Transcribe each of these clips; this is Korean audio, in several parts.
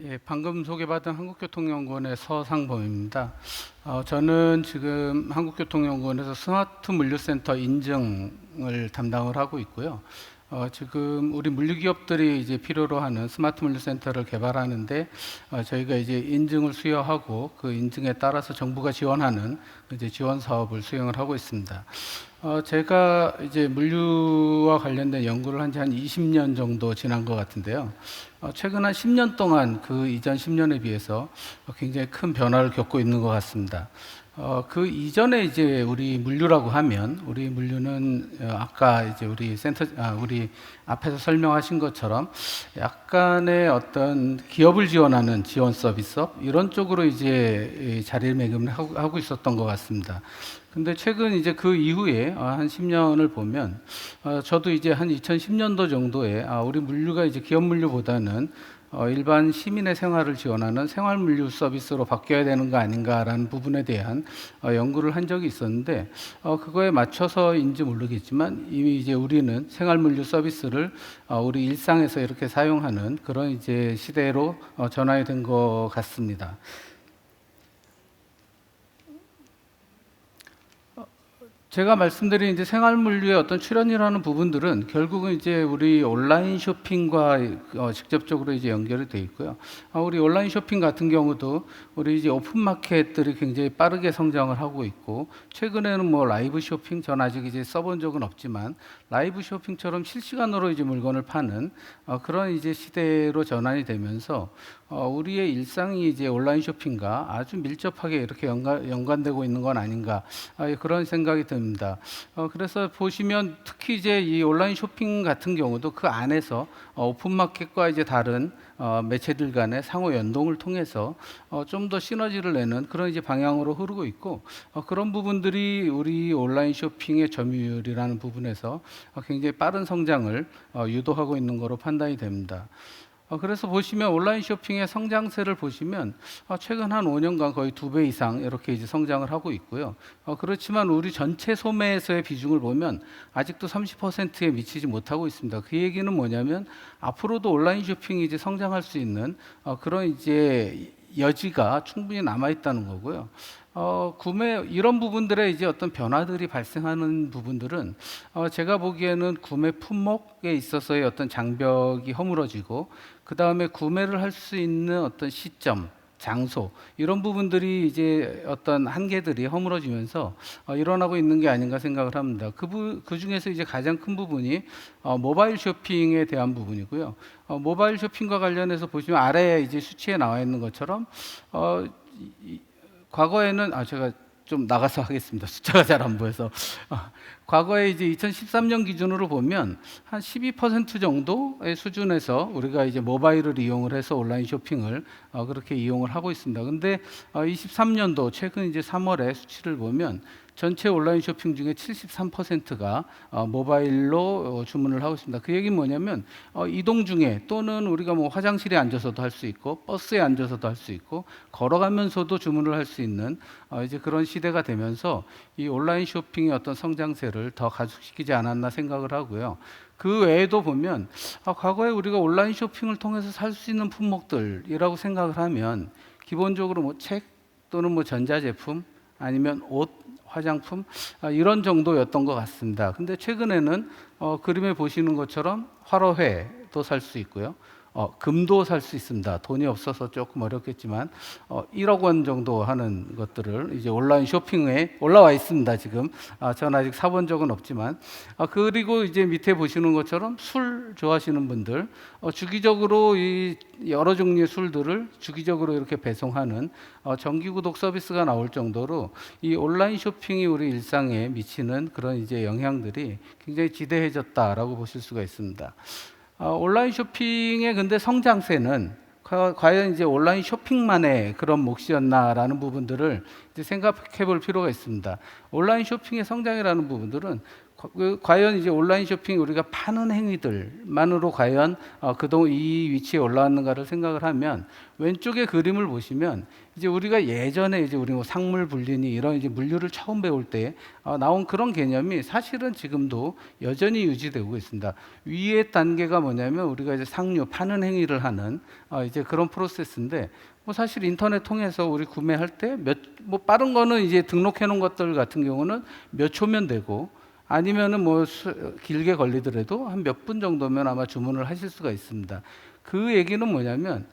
예, 방금 소개받은 한국교통연구원의 서상범입니다. 저는 지금 한국교통연구원에서 스마트 물류센터 인증을 담당을 하고 있고요. 지금 우리 물류기업들이 이제 필요로 하는 스마트 물류센터를 개발하는데 저희가 이제 인증을 수여하고 그 인증에 따라서 정부가 지원하는 이제 지원 사업을 수행을 하고 있습니다. 제가 이제 물류와 관련된 연구를 한 지 한 20년 정도 지난 것 같은데요. 최근 한 10년 동안 그 이전 10년에 비해서 굉장히 큰 변화를 겪고 있는 것 같습니다. 그 이전에 이제 우리 물류라고 하면 우리 물류는 아까 이제 우리 앞에서 설명하신 것처럼 약간의 어떤 기업을 지원하는 지원 서비스업 이런 쪽으로 이제 자리매김을 하고 있었던 것 같습니다. 근데 최근 이제 그 이후에 한 10년을 보면 저도 이제 한 2010년도 정도에 우리 물류가 이제 기업 물류보다는 일반 시민의 생활을 지원하는 생활 물류 서비스로 바뀌어야 되는 거 아닌가라는 부분에 대한 연구를 한 적이 있었는데 그거에 맞춰서인지 모르겠지만 이미 이제 우리는 생활 물류 서비스를 우리 일상에서 이렇게 사용하는 그런 이제 시대로 전환이 된 것 같습니다. 제가 말씀드린 이제 생활 물류의 어떤 출현이라는 부분들은 결국은 이제 우리 온라인 쇼핑과 직접적으로 이제 연결이 돼 있고요. 우리 온라인 쇼핑 같은 경우도 우리 이제 오픈 마켓들이 굉장히 빠르게 성장을 하고 있고 최근에는 뭐 라이브 쇼핑 전 아직 이제 써본 적은 없지만 라이브 쇼핑처럼 실시간으로 이제 물건을 파는 그런 이제 시대로 전환이 되면서 우리의 일상이 이제 온라인 쇼핑과 아주 밀접하게 이렇게 연관되고 있는 건 아닌가 그런 생각이 듭니다. 그래서 보시면 특히 이제 이 온라인 쇼핑 같은 경우도 그 안에서 오픈마켓과 이제 다른 매체들 간의 상호 연동을 통해서 좀 더 시너지를 내는 그런 이제 방향으로 흐르고 있고 그런 부분들이 우리 온라인 쇼핑의 점유율이라는 부분에서 굉장히 빠른 성장을 유도하고 있는 것으로 판단이 됩니다. 그래서 보시면 온라인 쇼핑의 성장세를 보시면 최근 한 5년간 거의 2배 이상 이렇게 이제 성장을 하고 있고요. 그렇지만 우리 전체 소매에서의 비중을 보면 아직도 30%에 미치지 못하고 있습니다. 그 얘기는 뭐냐면 앞으로도 온라인 쇼핑이 이제 성장할 수 있는 그런 이제 여지가 충분히 남아 있다는 거고요. 구매 이런 부분들의 이제 어떤 변화들이 발생하는 부분들은 제가 보기에는 구매 품목에 있어서의 어떤 장벽이 허물어지고 그 다음에 구매를 할 수 있는 어떤 시점, 장소 이런 부분들이 이제 어떤 한계들이 허물어지면서 일어나고 있는 게 아닌가 생각을 합니다. 그 중에서 이제 가장 큰 부분이 모바일 쇼핑에 대한 부분이고요. 모바일 쇼핑과 관련해서 보시면 아래에 이제 수치에 나와 있는 것처럼 과거에는 제가 좀 나가서 하겠습니다. 숫자가 잘 안 보여서 과거에 이제 2013년 기준으로 보면 한 12% 정도의 수준에서 우리가 이제 모바일을 이용을 해서 온라인 쇼핑을 그렇게 이용을 하고 있습니다. 근데 23년도 최근 이제 3월에 수치를 보면 전체 온라인 쇼핑 중에 73%가 모바일로 주문을 하고 있습니다. 그 얘기는 뭐냐면 이동 중에 또는 우리가 뭐 화장실에 앉아서도 할 수 있고 버스에 앉아서도 할 수 있고 걸어가면서도 주문을 할 수 있는 이제 그런 시대가 되면서 이 온라인 쇼핑의 어떤 성장세를 더 가속시키지 않았나 생각을 하고요. 그 외에도 보면 과거에 우리가 온라인 쇼핑을 통해서 살 수 있는 품목들이라고 생각을 하면 기본적으로 뭐 책 또는 뭐 전자제품 아니면 옷 화장품 이런 정도였던 것 같습니다. 근데 최근에는 그림에 보시는 것처럼 화로회도 살 수 있고요. 금도 살 수 있습니다. 돈이 없어서 조금 어렵겠지만 1억 원 정도 하는 것들을 이제 온라인 쇼핑에 올라와 있습니다. 지금 저는 아직 사본 적은 없지만 그리고 이제 밑에 보시는 것처럼 술 좋아하시는 분들 주기적으로 이 여러 종류의 술들을 주기적으로 이렇게 배송하는 정기구독 서비스가 나올 정도로 이 온라인 쇼핑이 우리 일상에 미치는 그런 이제 영향들이 굉장히 지대해졌다라고 보실 수가 있습니다. 온라인 쇼핑의 근데 성장세는 과연 이제 온라인 쇼핑만의 그런 몫이었나라는 부분들을 이제 생각해 볼 필요가 있습니다. 온라인 쇼핑의 성장이라는 부분들은 과연 이제 온라인 쇼핑 우리가 파는 행위들만으로 과연 그동안 이 위치에 올라왔는가를 생각을 하면 왼쪽의 그림을 보시면 이제 우리가 예전에 이제 우리 뭐 상물 분리니 이런 이제 물류를 처음 배울 때 나온 그런 개념이 사실은 지금도 여전히 유지되고 있습니다. 위의 단계가 뭐냐면 우리가 이제 상류 파는 행위를 하는 이제 그런 프로세스인데 뭐 사실 인터넷 통해서 우리 구매할 때 뭐 빠른 거는 이제 등록해 놓은 것들 같은 경우는 몇 초면 되고 아니면은 뭐 길게 걸리더라도 한 몇 분 정도면 아마 주문을 하실 수가 있습니다. 그 얘기는 뭐냐면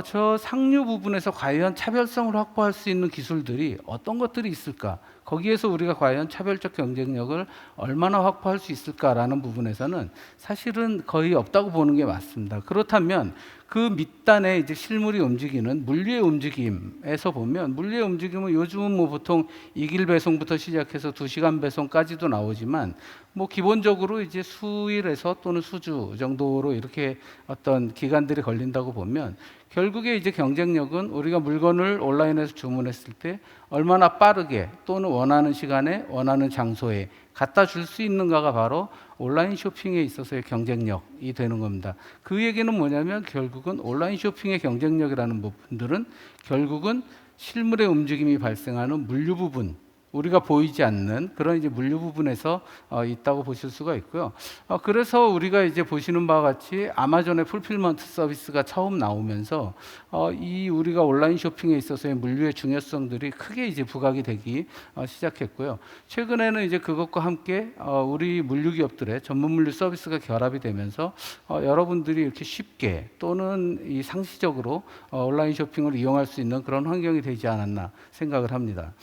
저 상류 부분에서 과연 차별성을 확보할 수 있는 기술들이 어떤 것들이 있을까? 거기에서 우리가 과연 차별적 경쟁력을 얼마나 확보할 수 있을까라는 부분에서는 사실은 거의 없다고 보는 게 맞습니다. 그렇다면 그 밑단에 이제 실물이 움직이는 물류의 움직임에서 보면 물류의 움직임은 요즘은 뭐 보통 이길 배송부터 시작해서 2시간 배송까지도 나오지만 뭐 기본적으로 이제 수일에서 또는 수주 정도로 이렇게 어떤 기간들이 걸린다고 보면 결국에 이제 경쟁력은 우리가 물건을 온라인에서 주문했을 때 얼마나 빠르게 또는 원하는 시간에 원하는 장소에 갖다 줄 수 있는가가 바로 온라인 쇼핑에 있어서의 경쟁력이 되는 겁니다. 그 얘기는 뭐냐면 결국은 온라인 쇼핑의 경쟁력이라는 부분들은 결국은 실물의 움직임이 발생하는 물류 부분, 우리가 보이지 않는 그런 이제 물류 부분에서 있다고 보실 수가 있고요. 그래서 우리가 이제 보시는 바와 같이 아마존의 풀필먼트 서비스가 처음 나오면서 이 우리가 온라인 쇼핑에 있어서의 물류의 중요성들이 크게 이제 부각이 되기 시작했고요. 최근에는 이제 그것과 함께 우리 물류 기업들의 전문 물류 서비스가 결합이 되면서 여러분들이 이렇게 쉽게 또는 이 상시적으로 온라인 쇼핑을 이용할 수 있는 그런 환경이 되지 않았나 생각을 합니다.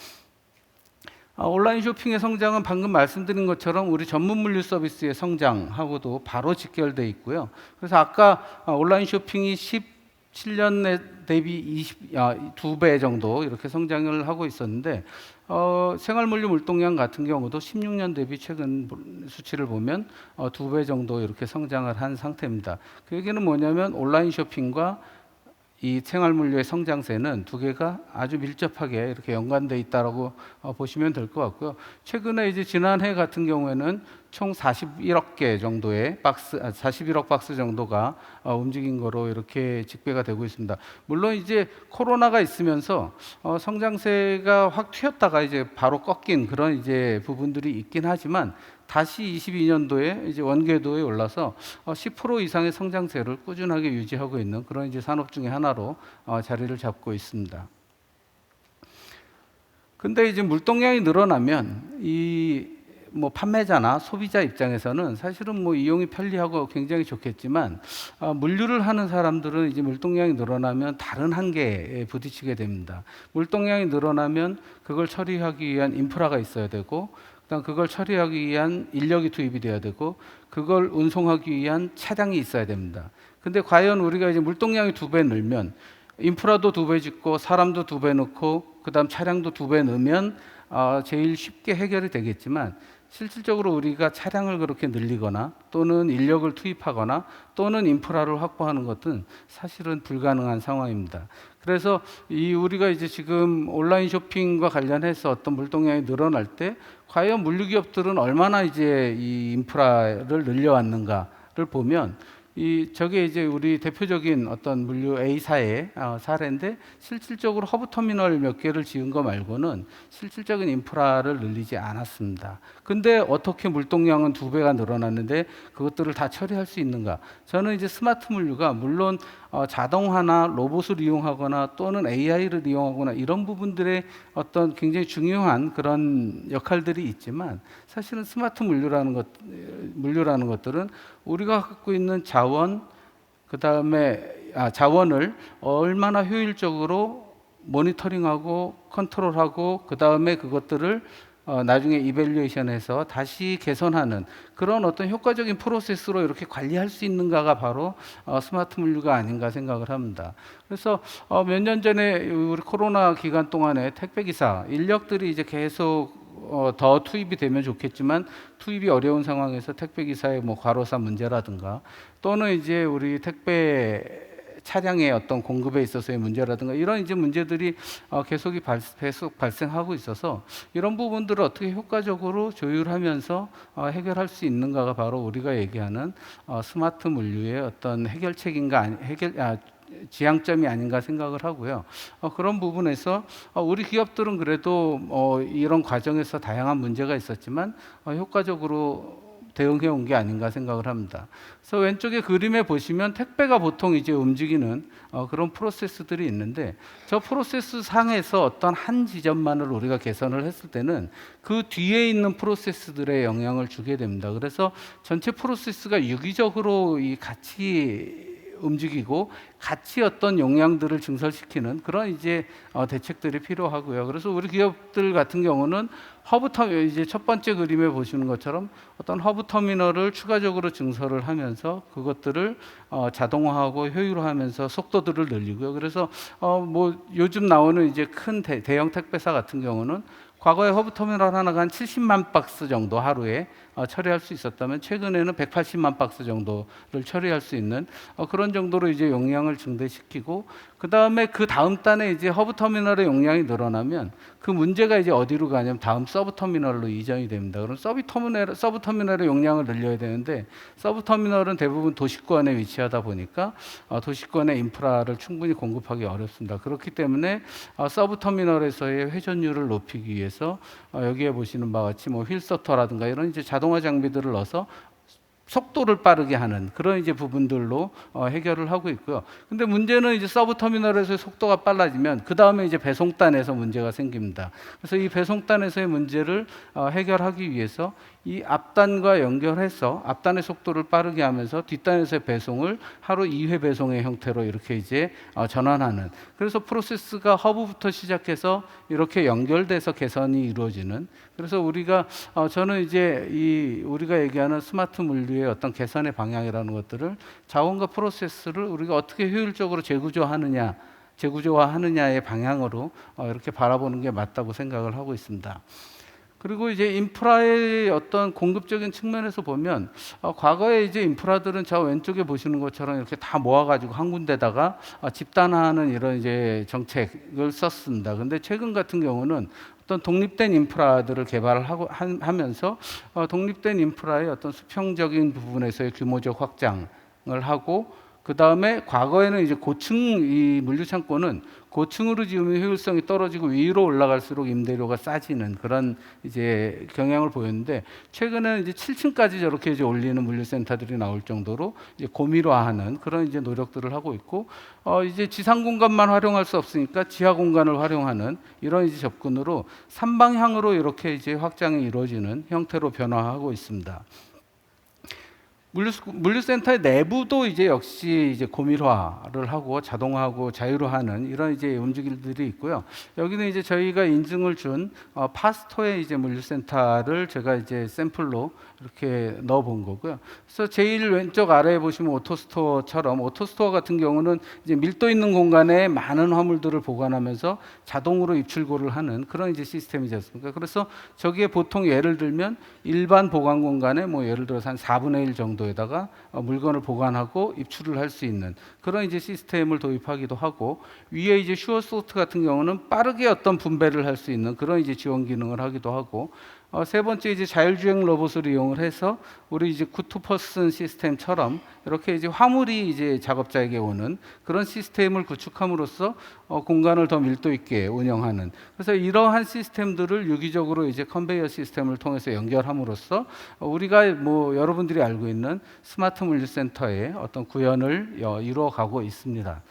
온라인 쇼핑의 성장은 방금 말씀드린 것처럼 우리 전문 물류 서비스의 성장하고도 바로 직결되어 있고요. 그래서 아까 온라인 쇼핑이 17년 대비 2배 정도 이렇게 성장을 하고 있었는데 생활물류 물동량 같은 경우도 16년 대비 최근 수치를 보면 2배 정도 이렇게 성장을 한 상태입니다. 그 얘기는 뭐냐면 온라인 쇼핑과 이 생활물류의 성장세는 두 개가 아주 밀접하게 이렇게 연관되어 있다라고 보시면 될 것 같고요. 최근에 이제 지난해 같은 경우에는 총 41억 개 정도의 박스, 41억 박스 정도가 움직인 거로 이렇게 집계가 되고 있습니다. 물론 이제 코로나가 있으면서 성장세가 확 튀었다가 이제 바로 꺾인 그런 이제 부분들이 있긴 하지만 다시 22년도에 이제 원궤도에 올라서 10% 이상의 성장세를 꾸준하게 유지하고 있는 그런 이제 산업 중에 하나로 자리를 잡고 있습니다. 근데 이제 물동량이 늘어나면 이 뭐 판매자나 소비자 입장에서는 사실은 뭐 이용이 편리하고 굉장히 좋겠지만 물류를 하는 사람들은 이제 물동량이 늘어나면 다른 한계에 부딪히게 됩니다. 물동량이 늘어나면 그걸 처리하기 위한 인프라가 있어야 되고 그다음 그걸 처리하기 위한 인력이 투입이 돼야 되고 그걸 운송하기 위한 차량이 있어야 됩니다. 근데 과연 우리가 이제 물동량이 2배 늘면 인프라도 2배 짓고 사람도 2배 넣고 그다음 차량도 2배 넣으면 제일 쉽게 해결이 되겠지만 실질적으로 우리가 차량을 그렇게 늘리거나 또는 인력을 투입하거나 또는 인프라를 확보하는 것은 사실은 불가능한 상황입니다. 그래서 이 우리가 이제 지금 온라인 쇼핑과 관련해서 어떤 물동량이 늘어날 때 과연 물류 기업들은 얼마나 이제 이 인프라를 늘려왔는가를 보면 저게 이제 우리 대표적인 어떤 물류 A사의 사례인데 실질적으로 허브 터미널 몇 개를 지은 거 말고는 실질적인 인프라를 늘리지 않았습니다. 근데 어떻게 물동량은 2배가 늘어났는데 그것들을 다 처리할 수 있는가? 저는 이제 스마트 물류가 물론 자동화나 로봇을 이용하거나 또는 AI를 이용하거나 이런 부분들의 어떤 굉장히 중요한 그런 역할들이 있지만 사실은 스마트 물류라는 것들은 우리가 갖고 있는 자원, 자원을 얼마나 효율적으로 모니터링하고 컨트롤하고 그 다음에 그것들을 나중에 이밸류에이션해서 다시 개선하는 그런 어떤 효과적인 프로세스로 이렇게 관리할 수 있는가가 바로 스마트 물류가 아닌가 생각을 합니다. 그래서 몇 년 전에 우리 코로나 기간 동안에 택배기사 인력들이 이제 계속 더 투입이 되면 좋겠지만 투입이 어려운 상황에서 택배기사의 뭐 과로사 문제라든가 또는 이제 우리 택배 차량의 어떤 공급에 있어서의 문제라든가 이런 이제 문제들이 계속 발생하고 있어서 이런 부분들을 어떻게 효과적으로 조율하면서 해결할 수 있는가가 바로 우리가 얘기하는 스마트 물류의 어떤 해결책인가 지향점이 아닌가 생각을 하고요. 그런 부분에서 우리 기업들은 그래도 이런 과정에서 다양한 문제가 있었지만 효과적으로 대응해 온 게 아닌가 생각을 합니다. 그래서 왼쪽에 그림에 보시면 택배가 보통 이제 움직이는 그런 프로세스들이 있는데 저 프로세스 상에서 어떤 한 지점만을 우리가 개선을 했을 때는 그 뒤에 있는 프로세스들에 영향을 주게 됩니다. 그래서 전체 프로세스가 유기적으로 같이 움직이고 같이 어떤 용량들을 증설시키는 그런 이제 대책들이 필요하고요. 그래서 우리 기업들 같은 경우는 이제 첫 번째 그림에 보시는 것처럼 어떤 허브 터미널을 추가적으로 증설을 하면서 그것들을 자동화하고 효율화하면서 속도들을 늘리고요. 그래서 뭐 요즘 나오는 이제 큰 대형 택배사 같은 경우는 과거에 허브 터미널 하나가 한 70만 박스 정도 하루에 처리할 수 있었다면 최근에는 180만 박스 정도를 처리할 수 있는 그런 정도로 이제 용량을 증대시키고 그 다음 단에 이제 허브 터미널의 용량이 늘어나면 그 문제가 이제 어디로 가냐면 다음 서브 터미널로 이전이 됩니다. 그럼 서브 터미널의 용량을 늘려야 되는데 서브 터미널은 대부분 도시권에 위치하다 보니까 도시권의 인프라를 충분히 공급하기 어렵습니다. 그렇기 때문에 서브 터미널에서의 회전율을 높이기 위해서 여기에 보시는 바와 같이 뭐 휠서터라든가 이런 이제 자동화 장비들을 넣어서 속도를 빠르게 하는 그런 이제 부분들로 해결을 하고 있고요. 근데 문제는 이제 서브 터미널에서의 속도가 빨라지면 그 다음에 이제 배송단에서 문제가 생깁니다. 그래서 이 배송단에서의 문제를 해결하기 위해서 이 앞단과 연결해서 앞단의 속도를 빠르게 하면서 뒷단에서의 배송을 하루 2회 배송의 형태로 이렇게 이제 전환하는 그래서 프로세스가 허브부터 시작해서 이렇게 연결돼서 개선이 이루어지는 그래서 저는 이제 우리가 얘기하는 스마트 물류의 어떤 개선의 방향이라는 것들을 자원과 프로세스를 우리가 어떻게 효율적으로 재구조화하느냐의 방향으로 이렇게 바라보는 게 맞다고 생각을 하고 있습니다. 그리고 이제 인프라의 어떤 공급적인 측면에서 보면 과거에 이제 인프라들은 저 왼쪽에 보시는 것처럼 이렇게 다 모아가지고 한 군데다가 집단화하는 이런 이제 정책을 썼습니다. 근데 최근 같은 경우는 어떤 독립된 인프라들을 하면서 독립된 인프라의 어떤 수평적인 부분에서의 규모적 확장을 하고 그 다음에 과거에는 이제 이 물류 창고는 고층으로 지으면 효율성이 떨어지고 위로 올라갈수록 임대료가 싸지는 그런 이제 경향을 보였는데 최근에는 이제 7층까지 저렇게 이제 올리는 물류센터들이 나올 정도로 이제 고밀화하는 그런 이제 노력들을 하고 있고 이제 지상 공간만 활용할 수 없으니까 지하 공간을 활용하는 이런 이제 접근으로 3방향으로 이렇게 이제 확장이 이루어지는 형태로 변화하고 있습니다. 물류센터의 내부도 이제 역시 이제 고밀화를 하고 자동화하고 자유로하는 이런 이제 움직임들이 있고요. 여기는 이제 저희가 인증을 준 파스토의 이제 물류센터를 제가 이제 샘플로 이렇게 넣어본 거고요. 그래서 제일 왼쪽 아래에 보시면 오토스토어처럼 오토스토어 같은 경우는 이제 밀도 있는 공간에 많은 화물들을 보관하면서 자동으로 입출고를 하는 그런 이제 시스템이지 않습니까? 그래서 저기에 보통 예를 들면 일반 보관 공간에 뭐 예를 들어서 한 4분의 1 정도에다가 물건을 보관하고 입출을 할 수 있는 그런 이제 시스템을 도입하기도 하고 위에 이제 슈어소트 같은 경우는 빠르게 어떤 분배를 할 수 있는 그런 이제 지원 기능을 하기도 하고 세 번째 이제 자율주행 로봇을 이용을 해서 우리 이제 굿투퍼슨 시스템처럼 이렇게 이제 화물이 이제 작업자에게 오는 그런 시스템을 구축함으로써 공간을 더 밀도 있게 운영하는 그래서 이러한 시스템들을 유기적으로 이제 컨베이어 시스템을 통해서 연결함으로써 우리가 뭐 여러분들이 알고 있는 스마트 물류센터의 어떤 구현을 이루어가고 있습니다.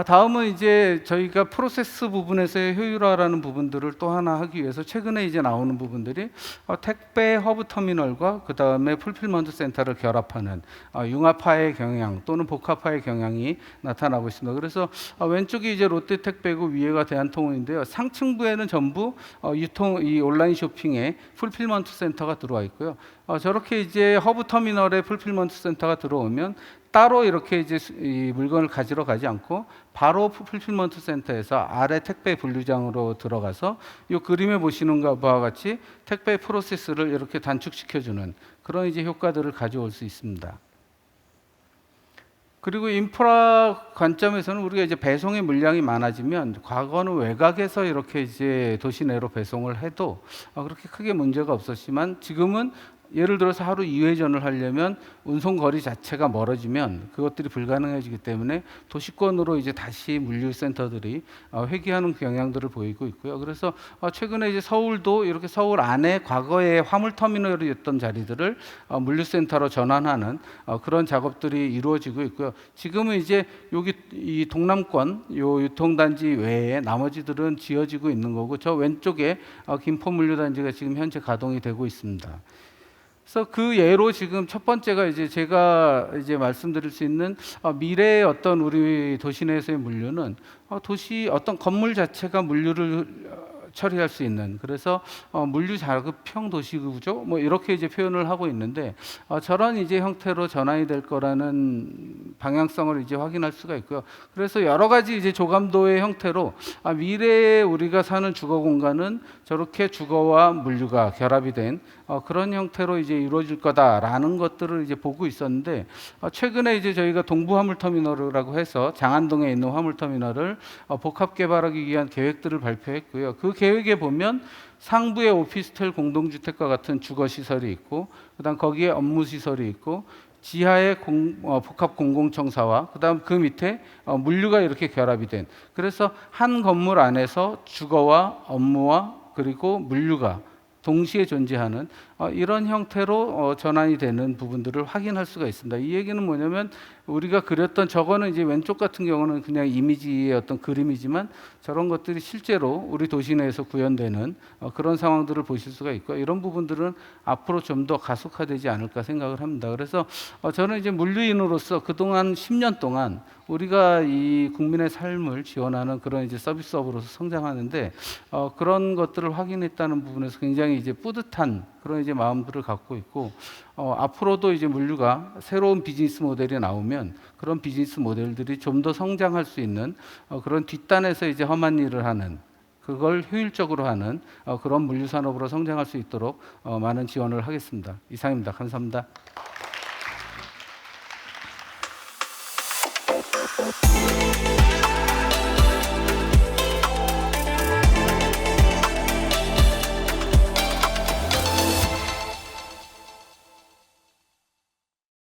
다음은 이제 저희가 프로세스 부분에서의 효율화라는 부분들을 또 하나 하기 위해서 최근에 이제 나오는 부분들이 택배 허브 터미널과 그 다음에 풀필먼트 센터를 결합하는 융합화의 경향 또는 복합화의 경향이 나타나고 있습니다. 그래서 왼쪽이 이제 롯데 택배고 위에가 대한통운인데요. 상층부에는 전부 이 온라인 쇼핑에 풀필먼트 센터가 들어와 있고요. 저렇게 이제 허브 터미널에 풀필먼트 센터가 들어오면 따로 이렇게 이제 이 물건을 가지러 가지 않고 바로 풀필먼트 센터에서 아래 택배 분류장으로 들어가서 이 그림에 보시는 바와 같이 택배 프로세스를 이렇게 단축시켜주는 그런 이제 효과들을 가져올 수 있습니다. 그리고 인프라 관점에서는 우리가 이제 배송의 물량이 많아지면 과거는 외곽에서 이렇게 이제 도시 내로 배송을 해도 그렇게 크게 문제가 없었지만 지금은 예를 들어서 하루 2회전을 하려면 운송 거리 자체가 멀어지면 그것들이 불가능해지기 때문에 도시권으로 이제 다시 물류센터들이 회귀하는 경향들을 보이고 있고요. 그래서 최근에 이제 서울도 이렇게 서울 안에 과거에 화물터미널이었던 자리들을 물류센터로 전환하는 그런 작업들이 이루어지고 있고요. 지금은 이제 여기 이 동남권 요 유통단지 외에 나머지들은 지어지고 있는 거고 저 왼쪽에 김포물류단지가 지금 현재 가동이 되고 있습니다. 그래서 그 예로 지금 첫 번째가 이제 제가 이제 말씀드릴 수 있는 미래의 어떤 우리 도시 내에서의 물류는 도시 어떤 건물 자체가 물류를 처리할 수 있는 그래서 물류 자급형 도시 구조 뭐 이렇게 이제 표현을 하고 있는데 저런 이제 형태로 전환이 될 거라는 방향성을 이제 확인할 수가 있고요. 그래서 여러 가지 이제 조감도의 형태로 미래에 우리가 사는 주거 공간은 저렇게 주거와 물류가 결합이 된 그런 형태로 이제 이루어질 거다라는 것들을 이제 보고 있었는데 최근에 이제 저희가 동부 화물터미널이라고 해서 장안동에 있는 화물터미널을 복합 개발하기 위한 계획들을 발표했고요. 그 계획에 보면 상부에 오피스텔 공동주택과 같은 주거 시설이 있고 그다음 거기에 업무 시설이 있고 지하에 복합 공공청사와 그다음 그 밑에 물류가 이렇게 결합이 된 그래서 한 건물 안에서 주거와 업무와 그리고 물류가 동시에 존재하는 이런 형태로 전환이 되는 부분들을 확인할 수가 있습니다. 이 얘기는 뭐냐면 우리가 그렸던 저거는 이제 왼쪽 같은 경우는 그냥 이미지의 어떤 그림이지만 저런 것들이 실제로 우리 도시 내에서 구현되는 그런 상황들을 보실 수가 있고 이런 부분들은 앞으로 좀 더 가속화되지 않을까 생각을 합니다. 그래서 저는 이제 물류인으로서 그동안 10년 동안 우리가 이 국민의 삶을 지원하는 그런 이제 서비스업으로서 성장하는데 그런 것들을 확인했다는 부분에서 굉장히 이제 뿌듯한 그런 이제 마음들을 갖고 있고 앞으로도 이제 물류가 새로운 비즈니스 모델이 나오면 그런 비즈니스 모델들이 좀 더 성장할 수 있는 그런 뒷단에서 이제 험한 일을 하는 그걸 효율적으로 하는 그런 물류 산업으로 성장할 수 있도록 많은 지원을 하겠습니다. 이상입니다. 감사합니다.